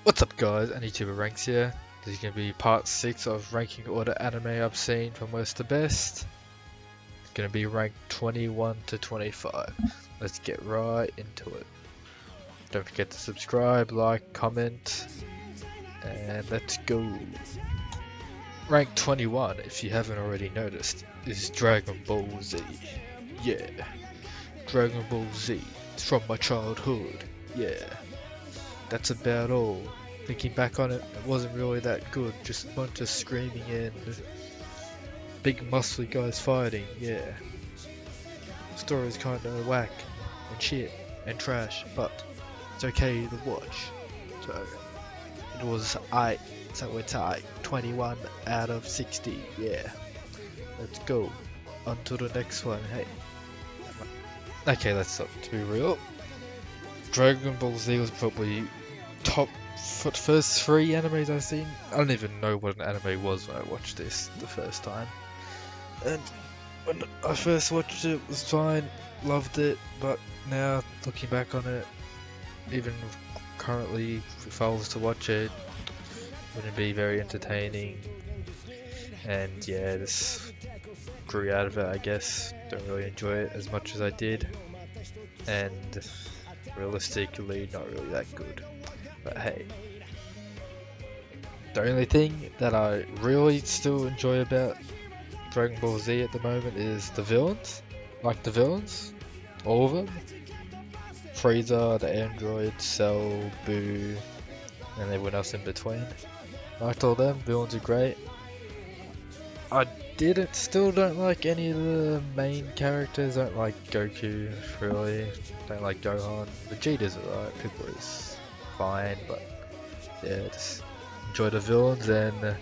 What's up guys, AnyTuber Ranks here. This is going to be part 6 of ranking all the anime I've seen from worst to best. It's going to be ranked 21 to 25. Let's get right into it. Don't forget to subscribe, like, comment, and let's go. Rank 21, if you haven't already noticed, is Dragon Ball Z. Yeah, Dragon Ball Z. It's from my childhood. Yeah. That's about all. Thinking back on it, it wasn't really that good. Just a bunch of screaming and big muscly guys fighting, yeah. Story's kinda whack and shit and trash, but it's okay to watch. So, it was aight, so it's aight. 21 out of 60, yeah. Let's go. On to the next one, hey. Okay, let's stop, to be real. Dragon Ball Z was probably top first 3 animes I've seen. I don't even know what an anime was when I watched this the first time. And when I first watched it, it was fine, loved it, but now looking back on it, even currently if I was to watch it, wouldn't be very entertaining. And yeah, just grew out of it, I guess. Don't really enjoy it as much as I did. And realistically, not really that good. But hey, the only thing that I really still enjoy about Dragon Ball Z at the moment is the villains. Like the villains, all of them. Frieza, the android, Cell, Boo, and everyone else in between. Liked all them, villains are great. I still don't like any of the main characters. Don't like Goku, really. Don't like Gohan. Vegeta's alright, Piccolo is fine, but yeah, just enjoy the villains and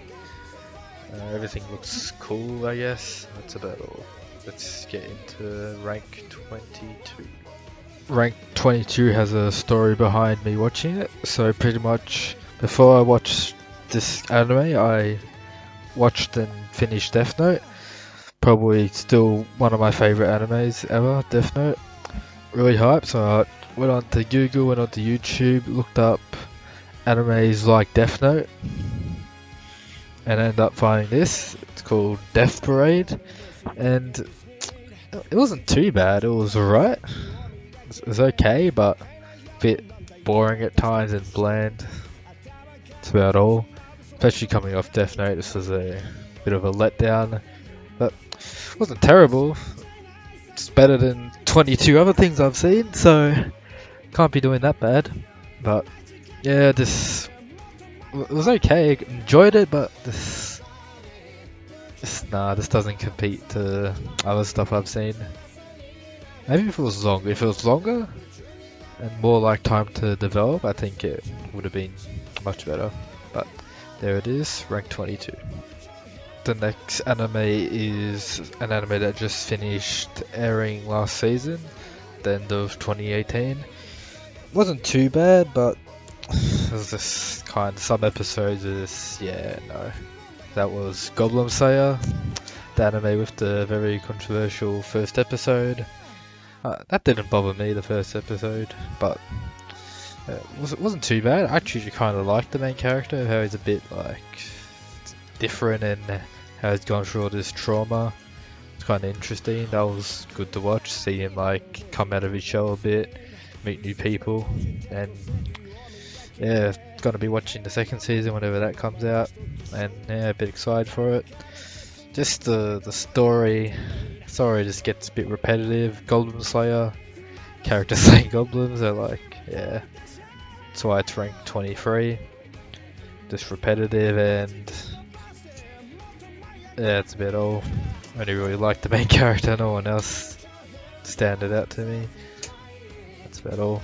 everything looks cool, I guess. That's about all. Let's get into rank 22. Rank 22 has a story behind me watching it, so pretty much before I watched this anime, I watched and finished Death Note. Probably still one of my favourite animes ever, Death Note. Really hyped, so I went on to Google, went on to YouTube, looked up animes like Death Note, and ended up finding this. It's called Death Parade, and it wasn't too bad, it was alright. It was okay, but a bit boring at times and bland. That's about all. Especially coming off Death Note, this was a bit of a letdown, but it wasn't terrible. It's better than 22 other things I've seen, so can't be doing that bad. But yeah, this was okay. Enjoyed it, but this doesn't compete to other stuff I've seen. Maybe if it was longer and more like time to develop, I think it would have been much better. But there it is, rank 22. The next anime is an anime that just finished airing last season, the end of 2018. Wasn't too bad, but it was just some episodes of this, yeah, no. That was Goblin Slayer, the anime with the very controversial first episode. That didn't bother me, the first episode, but it wasn't too bad. I actually kind of liked the main character, how he's a bit like different and how he's gone through all this trauma. It's kind of interesting. That was good to watch, see him like come out of his shell a bit, meet new people, and yeah, gonna be watching the second season whenever that comes out, and yeah, a bit excited for it. Just the story just gets a bit repetitive. Goblin Slayer, characters slaying goblins are like, yeah, that's why it's ranked 23. Just repetitive, and yeah, it's about all. I only really like the main character, no one else standed out to me. That's about all.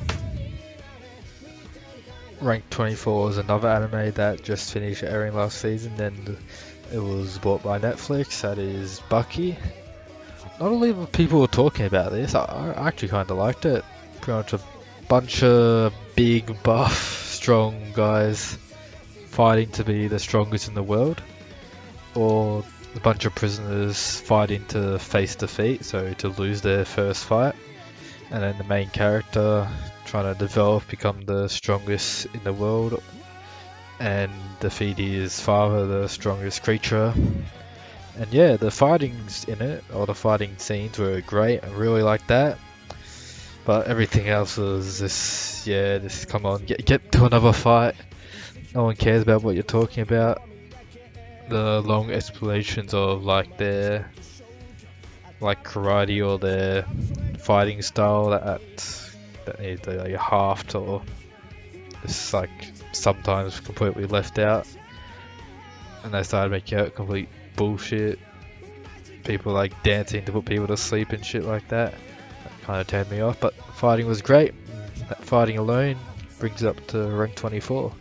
Rank 24 is another anime that just finished airing last season, and it was bought by Netflix. That is Bucky. Not a lot of people were talking about this. I actually kind of liked it. Pretty much a bunch of big, buff, strong guys fighting to be the strongest in the world, or a bunch of prisoners fighting to face defeat, so to lose their first fight, and then the main character trying to develop, become the strongest in the world, and defeat his father, the strongest creature. And yeah, the fightings in it, or the fighting scenes were great. I really liked that. But everything else was just, yeah, just come on, get to another fight. No one cares about what you're talking about. The long explanations of like their like karate or their fighting style that need to like halved or it's like sometimes completely left out, and they started making out complete bullshit. People like dancing to put people to sleep and shit like that. That kind of turned me off. But fighting was great. That fighting alone brings it up to rank 24.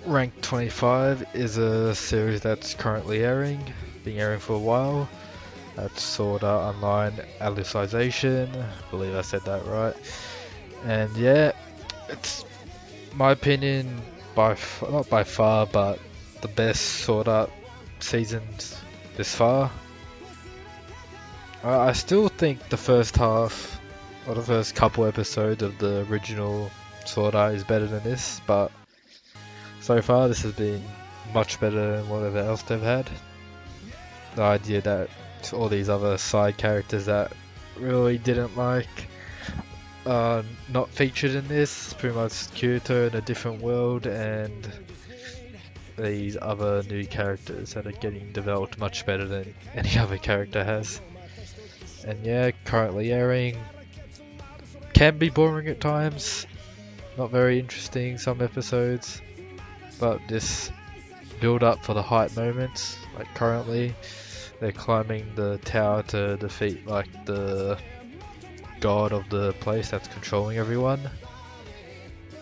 Rank 25 is a series that's currently airing, been airing for a while. That's Sword Art Online Alicization, I believe I said that right. And yeah, it's my opinion, not by far, but the best Sword Art seasons this far. I still think the first half, or the first couple episodes of the original Sword Art is better than this, but so far this has been much better than whatever else they've had. The idea that all these other side characters that really didn't like not featured in this, pretty much Kyoto in a different world and these other new characters that are getting developed much better than any other character has. And yeah, currently airing, can be boring at times, not very interesting some episodes, but this build up for the hype moments, like currently they're climbing the tower to defeat like the god of the place that's controlling everyone,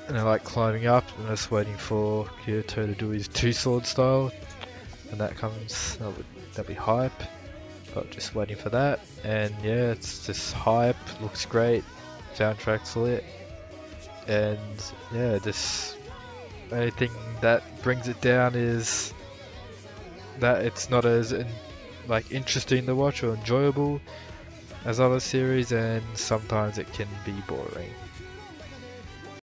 and they're like climbing up and just waiting for Kyoto to do his two-sword style, and that comes, that'll be hype, but just waiting for that. And yeah, it's just hype, looks great, soundtrack's lit, and yeah, this only thing that brings it down is that it's not as like interesting to watch or enjoyable as other series, and sometimes it can be boring.